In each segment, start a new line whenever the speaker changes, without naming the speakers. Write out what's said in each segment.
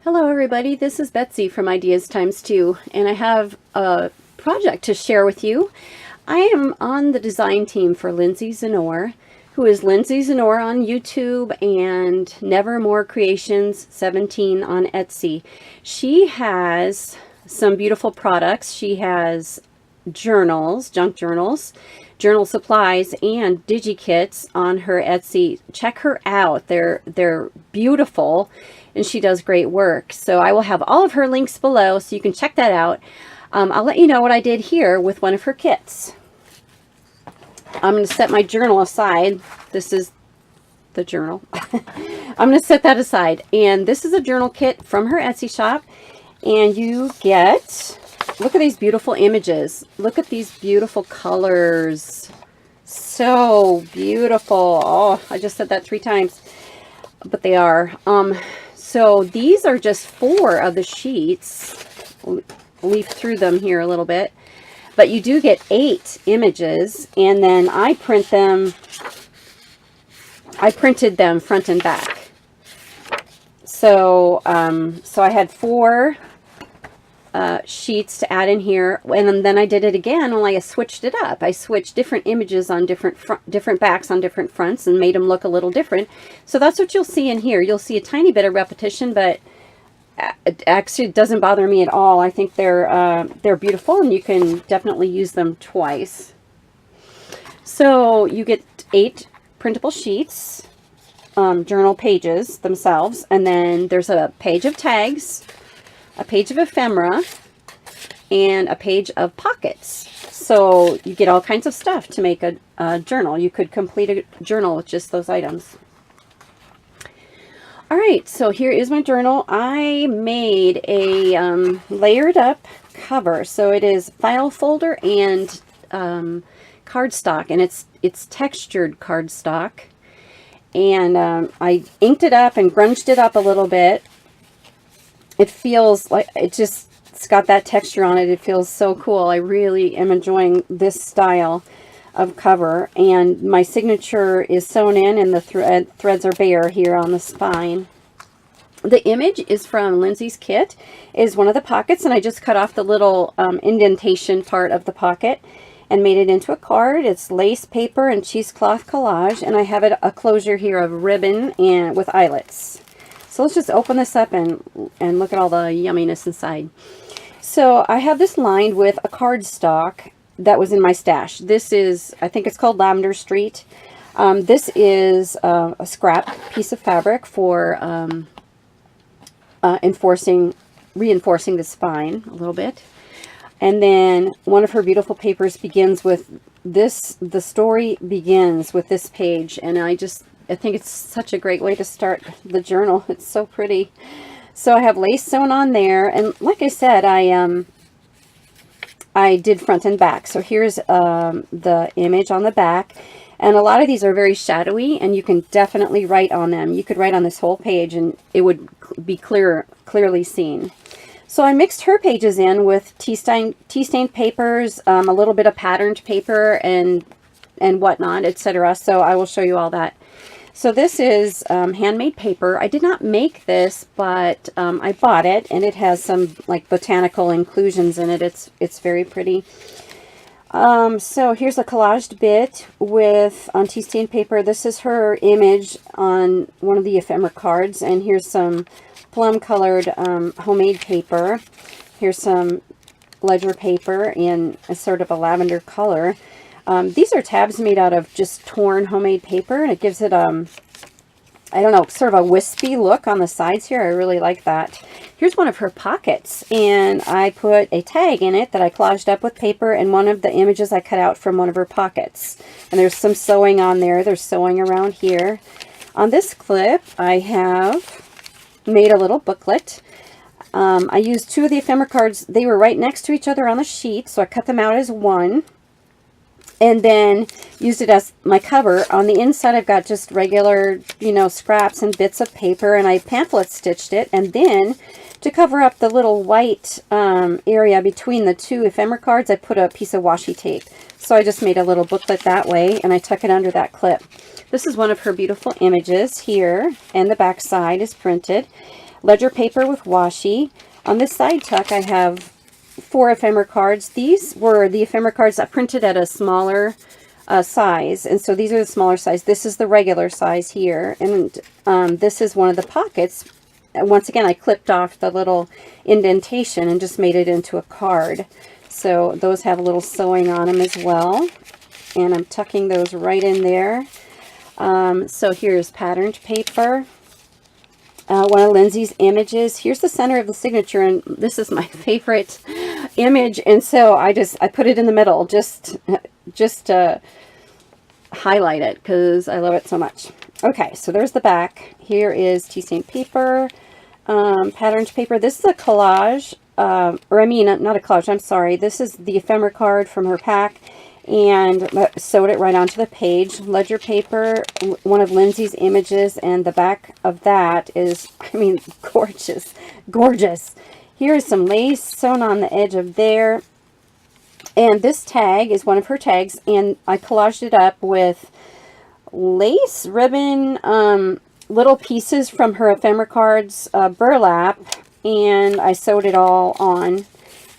Hello everybody, this is Betsy from Ideas Times 2, and I have a project to share with you. I am on the design team for Lindsey Zenor, who is Lindsey Zenor on YouTube and Nevermore Creations 17 on Etsy. She has some beautiful products. She has journals, junk journals, journal supplies, and digi-kits on her Etsy. Check her out. They're beautiful, and she does great work. So I will have all of her links below so you can check that out. I'll let you know what I did here with one of her kits. I'm going to set my journal aside. This is the journal. I'm going to set that aside. And this is a journal kit from her Etsy shop. And you get, look at these beautiful images. Look at these beautiful colors. So beautiful. Oh, I just said that 3 times. But they are. So these are just 4 of the sheets. I'll leaf through them here a little bit. But you do get 8 images, and then I printed them front and back. So, so I had 4 sheets to add in here, and then I did it again, only I switched it up. I switched different images on different backs on different fronts and made them look a little different. So that's what you'll see in here. You'll see a tiny bit of repetition, but it actually doesn't bother me at all. I think they're beautiful, and you can definitely use them twice. So you get 8 printable sheets, journal pages themselves, and then there's a page of tags, a page of ephemera, and a page of pockets. So you get all kinds of stuff to make a journal. You could complete a journal with just those items. All right, so here is my journal. I made a layered up cover. So it is file folder and cardstock, and it's textured cardstock. And I inked it up and grunged it up a little bit. It feels like it's got that texture on it. It feels so cool. I really am enjoying this style of cover, and my signature is sewn in, and the threads are bare here on the spine. The image is from Lindsey's kit. It is one of the pockets, and I just cut off the little indentation part of the pocket and made it into a card. It's lace paper and cheesecloth collage, and I have a closure here of ribbon and with eyelets. So let's just open this up and look at all the yumminess inside. So I have this lined with a cardstock that was in my stash. This is, I think it's called Lavender Street. This is a scrap piece of fabric for reinforcing the spine a little bit. And then one of her beautiful papers begins with this. The story begins with this page, and I think it's such a great way to start the journal. It's so pretty. So I have lace sewn on there, and like I said, I did front and back. So here's the image on the back, and a lot of these are very shadowy, and you can definitely write on them. You could write on this whole page, and it would be clearly seen. So I mixed her pages in with tea stained papers, a little bit of patterned paper, and whatnot, etc. So I will show you all that. So this is handmade paper. I did not make this, but I bought it, and it has some like botanical inclusions in it. It's very pretty. So here's a collaged bit on tea stained paper. This is her image on one of the ephemera cards, and here's some plum colored homemade paper. Here's some ledger paper in a sort of a lavender color. These are tabs made out of just torn homemade paper, and it gives it, I don't know, sort of a wispy look on the sides here. I really like that. Here's one of her pockets, and I put a tag in it that I collaged up with paper, and one of the images I cut out from one of her pockets. And there's some sewing on there. There's sewing around here. On this clip, I have made a little booklet. I used 2 of the ephemera cards. They were right next to each other on the sheet, so I cut them out as one, and then used it as my cover. On the inside, I've got just regular, scraps and bits of paper, and I pamphlet stitched it. And then to cover up the little white area between the 2 ephemera cards, I put a piece of washi tape. So I just made a little booklet that way, and I tuck it under that clip. This is one of her beautiful images here, and the back side is printed. ledger paper with washi. On this side tuck, I have 4 ephemera cards. These were the ephemera cards that printed at a smaller size, and so these are the smaller size. This is the regular size here, and this is one of the pockets. Once again, I clipped off the little indentation and just made it into a card. So those have a little sewing on them as well, and I'm tucking those right in there. So here's patterned paper. One of Lindsey's images. Here's the center of the signature, and this is my favorite image, and so I put it in the middle just to highlight it because I love it so much. Okay, so there's the back. Here is tea stain paper, patterned paper. This is a collage, or I mean, not a collage, I'm sorry. This is the ephemera card from her pack, and sewed it right onto the page. Ledger paper, one of Lindsey's images, and the back of that is, I mean, gorgeous, gorgeous. Here is some lace sewn on the edge of there, and this tag is one of her tags, and I collaged it up with lace, ribbon, little pieces from her ephemera cards, burlap, and I sewed it all on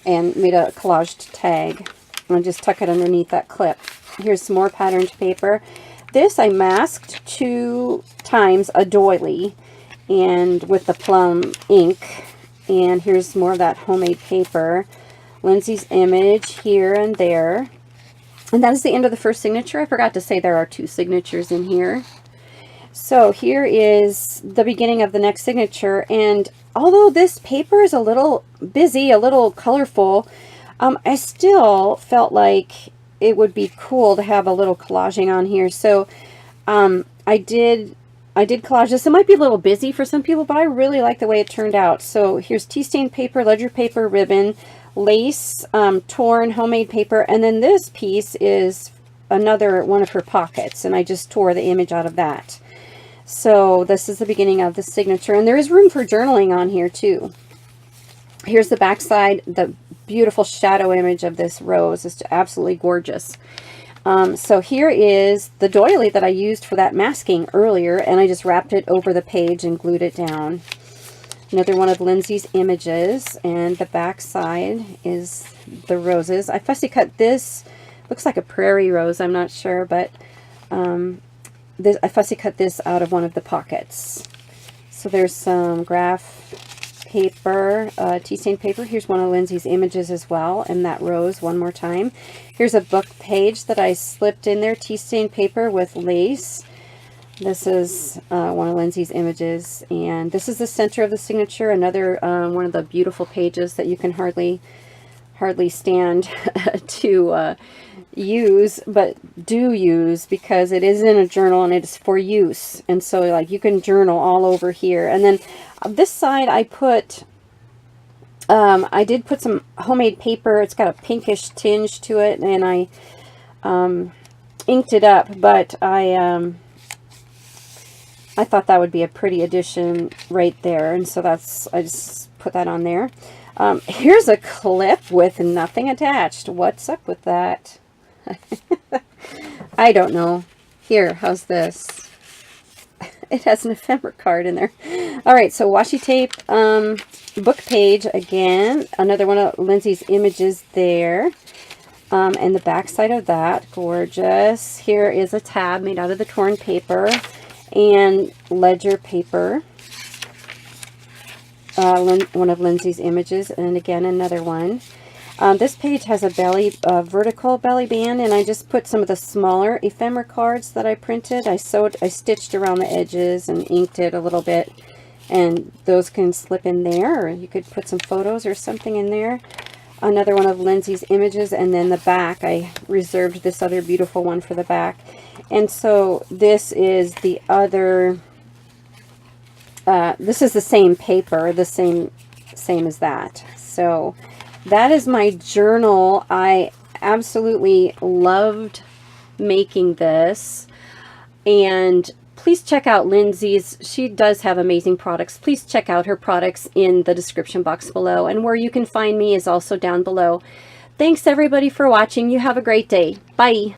and made a collaged tag. And just tuck it underneath that clip. Here's some more patterned paper. This I masked 2 times a doily, and with the plum ink. And here's more of that homemade paper. Lindsey's image here and there. And that is the end of the first signature. I forgot to say there are 2 signatures in here. So here is the beginning of the next signature. And although this paper is a little busy, a little colorful, I still felt like it would be cool to have a little collaging on here. So I did collage this. It might be a little busy for some people, but I really like the way it turned out. So here's tea stain paper, ledger paper, ribbon, lace, torn homemade paper, and then this piece is another one of her pockets, and I just tore the image out of that. So this is the beginning of the signature, and there is room for journaling on here too. Here's the back side. The beautiful shadow image of this rose is absolutely gorgeous. So here is the doily that I used for that masking earlier, and I just wrapped it over the page and glued it down. Another one of Lindsey's images, and the back side is the roses. I fussy cut this. Looks like a prairie rose, I'm not sure, but I fussy cut this out of one of the pockets. So there's some graph paper, tea stain paper. Here's one of Lindsey's images as well, and that rose one more time. Here's a book page that I slipped in there, tea stain paper with lace. This is one of Lindsey's images, and this is the center of the signature. Another one of the beautiful pages that you can hardly stand to use, but do use, because it is in a journal and it's for use. And so like you can journal all over here. And then this side I put I did put some homemade paper. It's got a pinkish tinge to it, and I inked it up, but I thought that would be a pretty addition right there, and so I just put that on there. Here's a clip with nothing attached. What's up with that? I don't know. Here, how's this? It has an ephemera card in there. All right, so washi tape, book page again. Another one of Lindsey's images there. And the back side of that, gorgeous. Here is a tab made out of the torn paper and ledger paper. One of Lindsey's images, and again another one. This page has a vertical belly band, and I just put some of the smaller ephemera cards that I printed. I stitched around the edges and inked it a little bit, and those can slip in there, or you could put some photos or something in there. Another one of Lindsey's images, and then the back, I reserved this other beautiful one for the back. And so this is the other, this is the same paper, the same as that. So that is my journal. I absolutely loved making this, and please check out Lindsey's. She does have amazing products. Please check out her products in the description box below, and where you can find me is also down below. Thanks everybody for watching. You have a great day. Bye.